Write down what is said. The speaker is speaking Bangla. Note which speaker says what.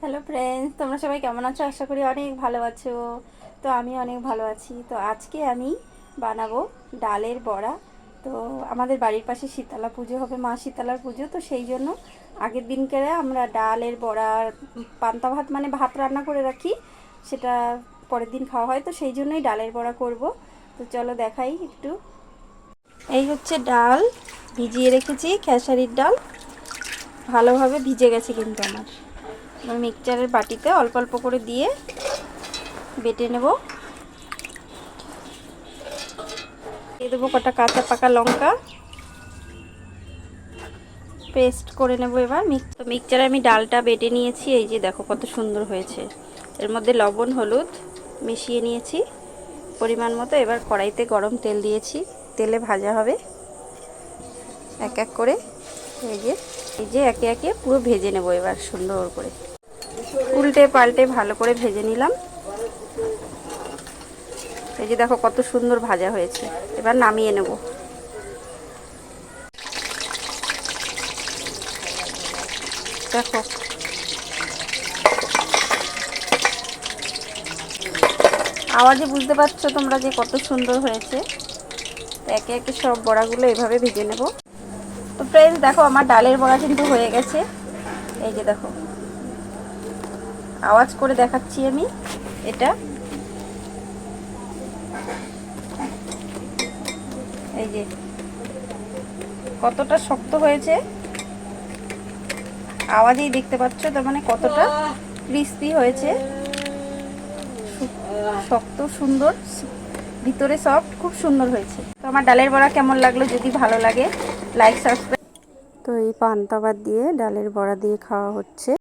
Speaker 1: হ্যালো ফ্রেন্ডস, তোমরা সবাই কেমন আছো? আশা করি অনেক ভালো আছো। তো আমি অনেক ভালো আছি। তো আজকে আমি বানাবো ডালের বড়া। তো আমাদের বাড়ির পাশে শীতলা পুজো হবে, মা শীতলার পুজো। তো সেই জন্য আগের দিনকে আমরা ডালের বড়া, পান্তা ভাত মানে ভাত রান্না করে রাখি, সেটা পরের দিন খাওয়া হয়। তো সেই জন্যই ডালের বড়া করব। তো চলো দেখাই একটু। এই হচ্ছে ডাল, ভিজিয়ে রেখেছি, খেসারির ডাল। ভালোভাবে ভিজে গেছে কিন্তু আমার। মিক্সচারের বাটিতে অল্প অল্প করে দিয়ে বেটে নেব। দিয়ে দেবো কটা কাঁচা পাকা লঙ্কা, পেস্ট করে নেব। এবার মিক্সচারে আমি ডালটা বেটে নিয়েছি। এই যে দেখো কত সুন্দর হয়েছে। এর মধ্যে লবণ হলুদ মিশিয়ে নিয়েছি পরিমাণ মতো। এবার কড়াইতে গরম তেল দিয়েছি, তেলে ভাজা হবে এক এক করে। এই যে একে একে পুরো ভেজে নেব এবার সুন্দর করে, উল্টে পাল্টে ভালো করে ভেজে নিলাম। এই যে দেখো কত সুন্দর ভাজা হয়েছে। এবার নামিয়ে নেব। দেখো আওয়াজে বুঝতে পারছো তোমরা যে কত সুন্দর হয়েছে। একে একে সব বড়াগুলো এভাবে ভেজে নেব। তো ফ্রেন্ডস দেখো আমার ডালের বড়া কিন্তু হয়ে গেছে। এই যে দেখো আওয়াজ করে দেখাচ্ছি আমি এটা। এই যে কতটা শক্ত হয়েছে, আওয়াজেই দেখতে পাচ্ছ। তার মানে কতটা ক্রিস্পি হয়েছে, শক্ত সুন্দর, ভিতরে সফট, খুব সুন্দর হয়েছে। তো আমার ডালের বড়া কেমন লাগলো, যদি ভালো লাগে লাইক সাবস্ক্রাইব। তো এই পান্তা ভাত দিয়ে ডালের বড়া দিয়ে খাওয়া হচ্ছে।